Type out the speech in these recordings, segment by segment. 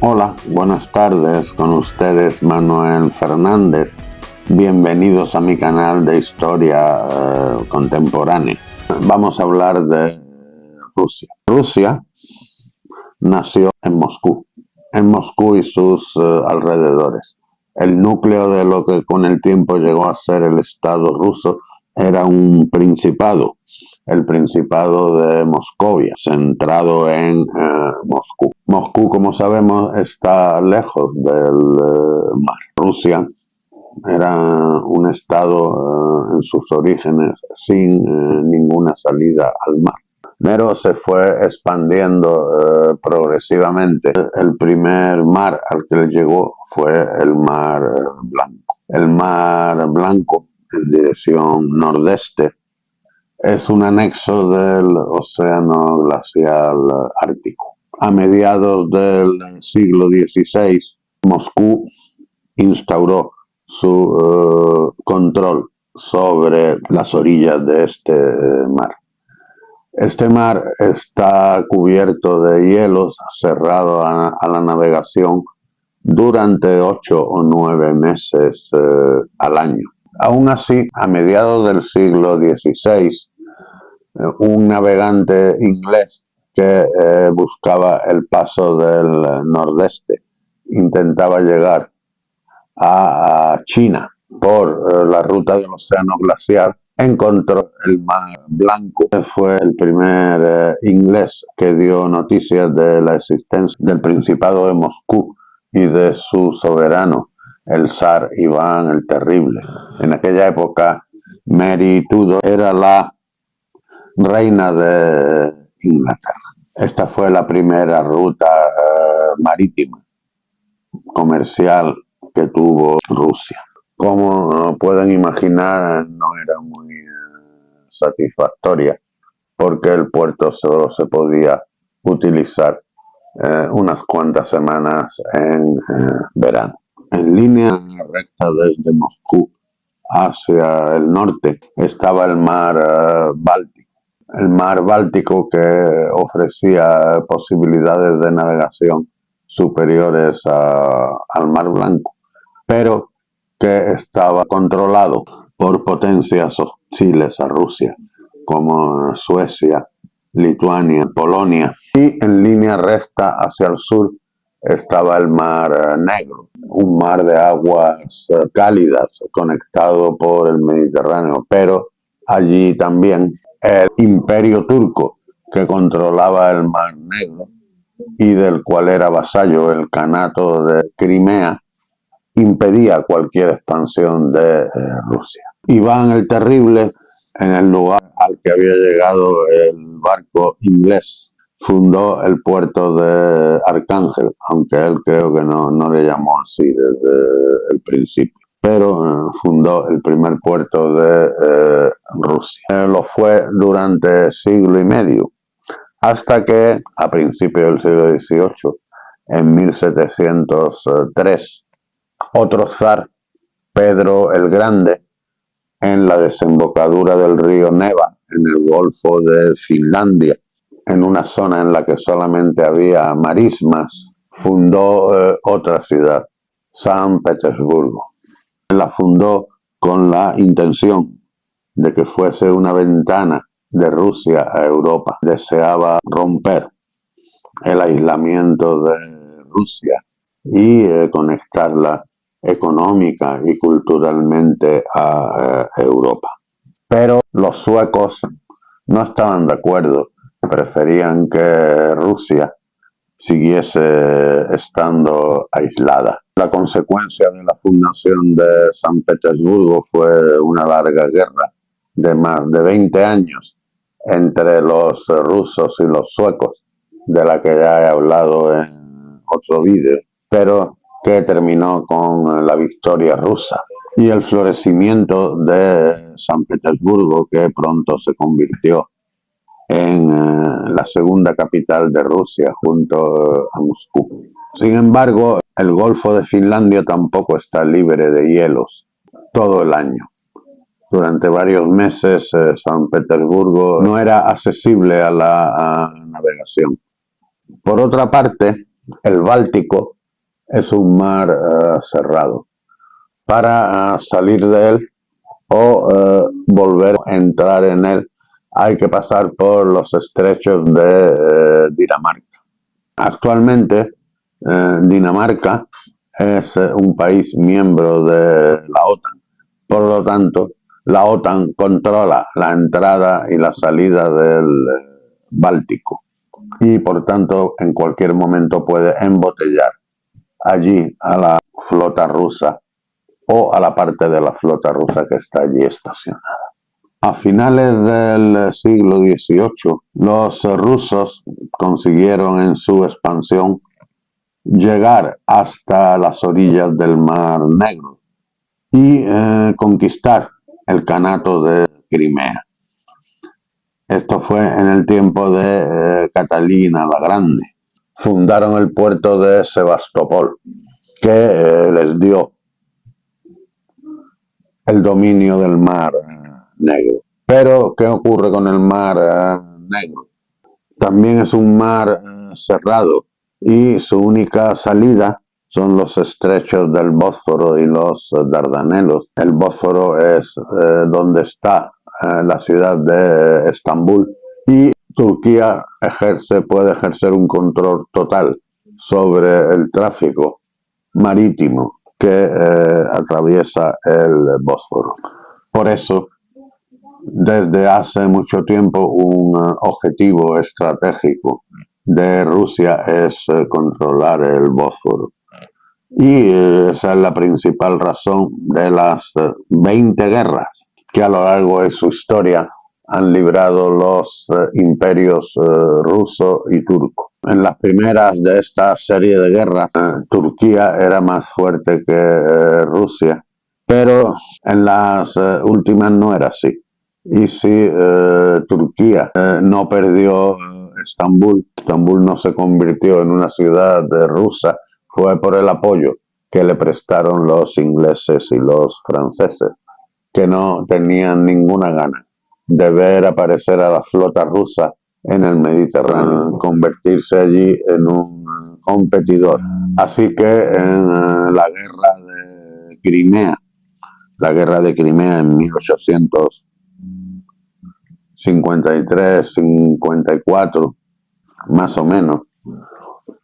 Hola, buenas tardes, con ustedes Manuel Fernández. Bienvenidos a mi canal de historia contemporánea. Vamos a hablar de Rusia. Rusia nació en Moscú y sus alrededores. El núcleo de lo que con el tiempo llegó a ser el Estado ruso era un principado, el Principado de Moscovia, centrado en Moscú. Moscú, como sabemos, está lejos del mar. Rusia era un estado en sus orígenes sin ninguna salida al mar, pero se fue expandiendo progresivamente. El primer mar al que llegó fue el Mar Blanco. El Mar Blanco, en dirección nordeste, es un anexo del Océano Glacial Ártico. A mediados del siglo XVI, Moscú instauró su control sobre las orillas de este mar. Este mar está cubierto de hielos, cerrado a la navegación durante 8 o 9 meses al año. Aún así, a mediados del siglo XVI, un navegante inglés que buscaba el paso del nordeste intentaba llegar a China por la ruta del océano glacial, encontró el Mar Blanco. Fue el primer inglés que dio noticias de la existencia del Principado de Moscú y de su soberano, el zar Iván el Terrible. En aquella época, Mary Tudor era la reina de Inglaterra. Esta fue la primera ruta marítima comercial que tuvo Rusia. Como pueden imaginar, no era muy satisfactoria porque el puerto solo se podía utilizar unas cuantas semanas en verano. En línea recta desde Moscú hacia el norte estaba el mar Báltico. El mar Báltico que ofrecía posibilidades de navegación superiores al Mar Blanco, pero que estaba controlado por potencias hostiles a Rusia, como Suecia, Lituania, Polonia. Y en línea recta hacia el sur estaba el Mar Negro, un mar de aguas cálidas conectado por el Mediterráneo, pero allí también el Imperio Turco, que controlaba el Mar Negro y del cual era vasallo el Kanato de Crimea, impedía cualquier expansión de Rusia. Iván el Terrible, en el lugar al que había llegado el barco inglés, fundó el puerto de Arcángel, aunque él creo que no le llamó así desde el principio, pero fundó el primer puerto de Rusia. Lo fue durante siglo y medio, hasta que a principios del siglo XVIII, en 1703, otro zar, Pedro el Grande, en la desembocadura del río Neva, en el Golfo de Finlandia, en una zona en la que solamente había marismas, fundó otra ciudad, San Petersburgo. La fundó con la intención de que fuese una ventana de Rusia a Europa. Deseaba romper el aislamiento de Rusia y conectarla económica y culturalmente a Europa. Pero los suecos no estaban de acuerdo, preferían que Rusia siguiese estando aislada. La consecuencia de la fundación de San Petersburgo fue una larga guerra de más de 20 años entre los rusos y los suecos, de la que ya he hablado en otro vídeo, pero que terminó con la victoria rusa y el florecimiento de San Petersburgo, que pronto se convirtió en la segunda capital de Rusia junto a Moscú. Sin embargo, el Golfo de Finlandia tampoco está libre de hielos todo el año. Durante varios meses San Petersburgo no era accesible a la navegación. Por otra parte, El Báltico es un mar cerrado. Para salir de él o volver a entrar en él hay que pasar por los estrechos de Dinamarca. Actualmente Dinamarca es un país miembro de la OTAN. Por lo tanto, la OTAN controla la entrada y la salida del Báltico y por tanto en cualquier momento puede embotellar allí a la flota rusa o a la parte de la flota rusa que está allí estacionada. A finales del siglo XVIII, los rusos consiguieron en su expansión llegar hasta las orillas del Mar Negro y conquistar el Kanato de Crimea. Esto fue en el tiempo de Catalina la Grande. Fundaron el puerto de Sebastopol, que les dio el dominio del Mar Negro. Pero, ¿qué ocurre con el Mar Negro? También es un mar cerrado y su única salida son los estrechos del Bósforo y los Dardanelos. El Bósforo es donde está la ciudad de Estambul y Turquía puede ejercer un control total sobre el tráfico marítimo que atraviesa el Bósforo. Por eso, desde hace mucho tiempo, un objetivo estratégico de Rusia es controlar el Bósforo. Y esa es la principal razón de las 20 guerras que a lo largo de su historia han librado los imperios ruso y turco. En las primeras de esta serie de guerras, Turquía era más fuerte que Rusia, pero en las últimas no era así. Y si Turquía no perdió Estambul no se convirtió en una ciudad rusa, fue por el apoyo que le prestaron los ingleses y los franceses, que no tenían ninguna gana de ver aparecer a la flota rusa en el Mediterráneo, convertirse allí en un competidor. Así que en la guerra de Crimea en 1853-54, más o menos,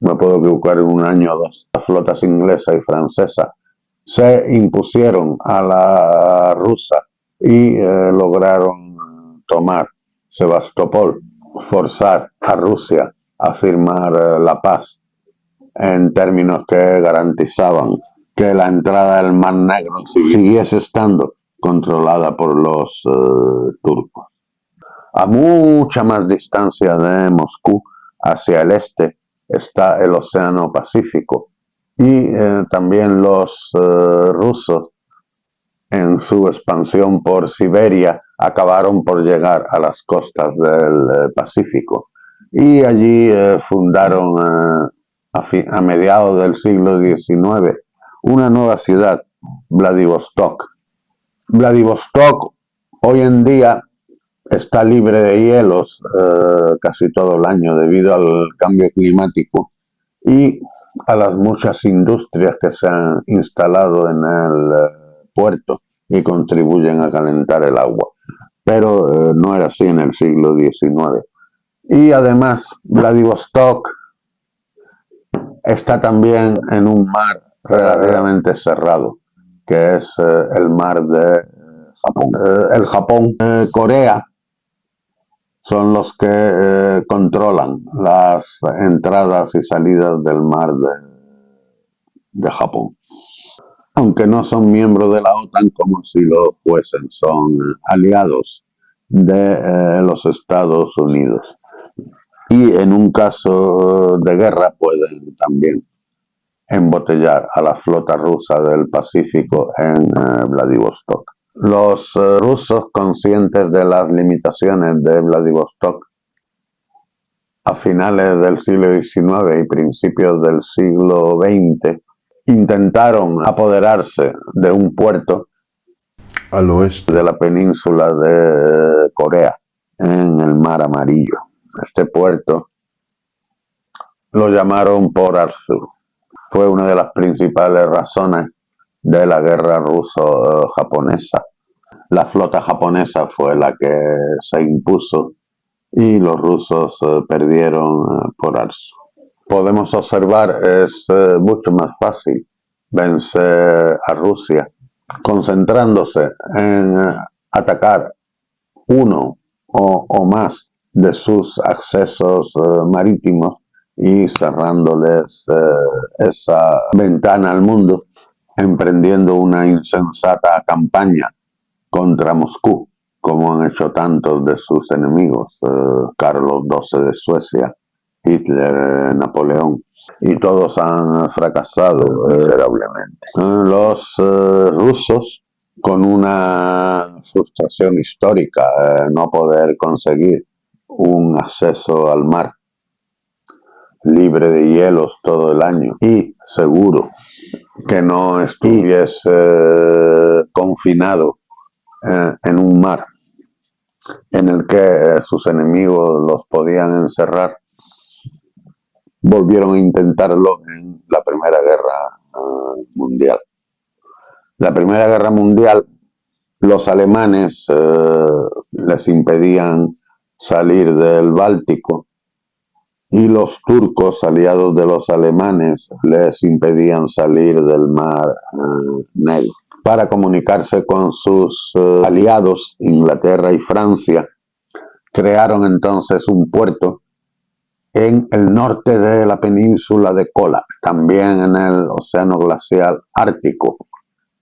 me puedo equivocar en un año o dos, las flotas inglesa y francesa se impusieron a la rusa y lograron tomar Sebastopol, forzar a Rusia a firmar la paz en términos que garantizaban que la entrada del Mar Negro siguiese estando controlada por los turcos. A mucha más distancia de Moscú, hacia el este, está el Océano Pacífico y también los rusos en su expansión por Siberia acabaron por llegar a las costas del Pacífico y allí fundaron a mediados del siglo XIX una nueva ciudad, Vladivostok. Vladivostok hoy en día está libre de hielos casi todo el año debido al cambio climático y a las muchas industrias que se han instalado en el puerto y contribuyen a calentar el agua. Pero no era así en el siglo XIX. Y además, Vladivostok está también en un mar relativamente cerrado, que es el mar de Japón. El Japón, Corea, son los que controlan las entradas y salidas del mar de Japón. Aunque no son miembros de la OTAN como si lo fuesen, son aliados de los Estados Unidos. Y en un caso de guerra pueden también embotellar a la flota rusa del Pacífico en Vladivostok. Los rusos, conscientes de las limitaciones de Vladivostok, a finales del siglo XIX y principios del siglo XX, intentaron apoderarse de un puerto al oeste de la península de Corea, en el Mar Amarillo. Este puerto lo llamaron por Arthur. Fue una de las principales razones de la guerra ruso-japonesa. La flota japonesa fue la que se impuso y los rusos perdieron por Arthur. Podemos observar, es mucho más fácil vencer a Rusia concentrándose en atacar uno o más de sus accesos marítimos y cerrándoles esa ventana al mundo, emprendiendo una insensata campaña contra Moscú, como han hecho tantos de sus enemigos, Carlos XII de Suecia, Hitler, Napoleón, y todos han fracasado miserablemente. Los rusos, con una frustración histórica, no poder conseguir un acceso al mar libre de hielos todo el año y seguro que no estuviese confinado en un mar en el que sus enemigos los podían encerrar, volvieron a intentarlo en la Primera Guerra Mundial. La Primera Guerra Mundial, los alemanes les impedían salir del Báltico y los turcos, aliados de los alemanes, les impedían salir del Mar Negro. Para comunicarse con sus aliados, Inglaterra y Francia, crearon entonces un puerto en el norte de la península de Kola, también en el océano glacial ártico,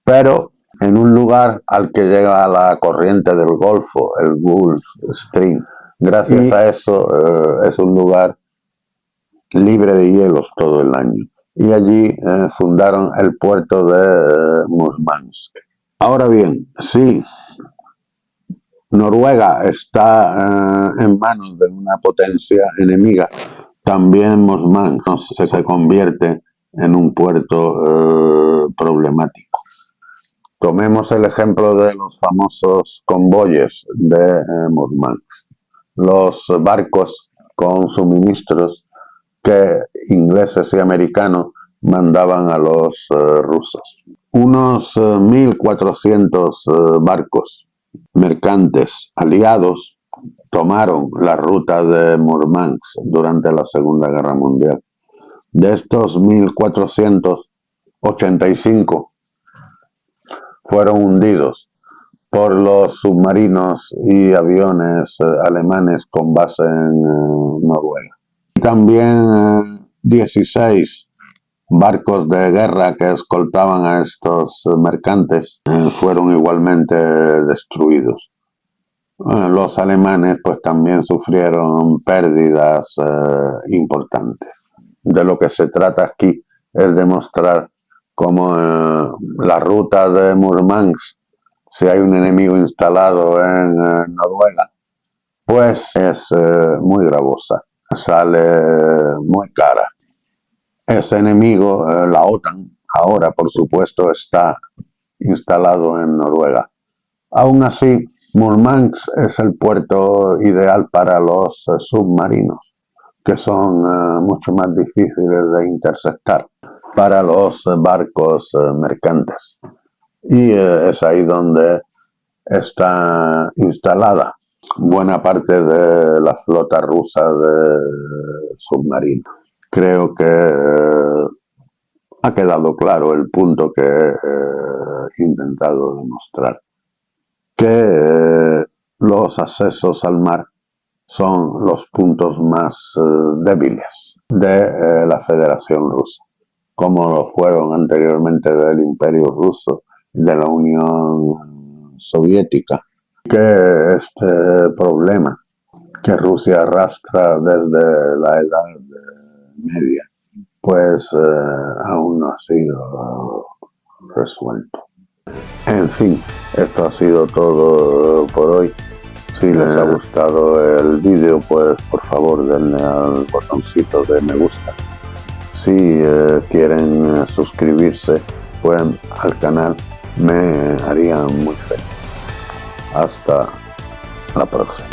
pero en un lugar al que llega la corriente del Golfo, el Gulf Stream. Gracias a eso es un lugar libre de hielos todo el año. Y allí fundaron el puerto de Murmansk. Ahora bien, si Noruega está en manos de una potencia enemiga, también Murmansk se convierte en un puerto problemático. Tomemos el ejemplo de los famosos convoyes de Murmansk, los barcos con suministros que ingleses y americanos mandaban a los rusos. Unos 1.400 barcos mercantes aliados tomaron la ruta de Murmansk durante la Segunda Guerra Mundial. De estos 1.485 fueron hundidos por los submarinos y aviones alemanes con base en Noruega. También 16 barcos de guerra que escoltaban a estos mercantes fueron igualmente destruidos. Los alemanes pues también sufrieron pérdidas importantes. De lo que se trata aquí es demostrar cómo la ruta de Murmansk, si hay un enemigo instalado en Noruega, pues es muy gravosa, sale muy cara. Ese enemigo, la OTAN, ahora por supuesto está instalado en Noruega. Aún así, Murmansk es el puerto ideal para los submarinos, que son mucho más difíciles de interceptar para los barcos mercantes. Y es ahí donde está instalada buena parte de la flota rusa de submarinos. Creo que ha quedado claro el punto que he intentado demostrar, que los accesos al mar son los puntos más débiles de la Federación Rusa, como lo fueron anteriormente del Imperio Ruso y de la Unión Soviética, que este problema que Rusia arrastra desde la Edad Media, pues aún no ha sido resuelto. En fin, esto ha sido todo por hoy. Si les ha gustado el vídeo, pues por favor denle al botoncito de me gusta. Si quieren suscribirse pues, al canal, me harían muy feliz. Hasta la próxima.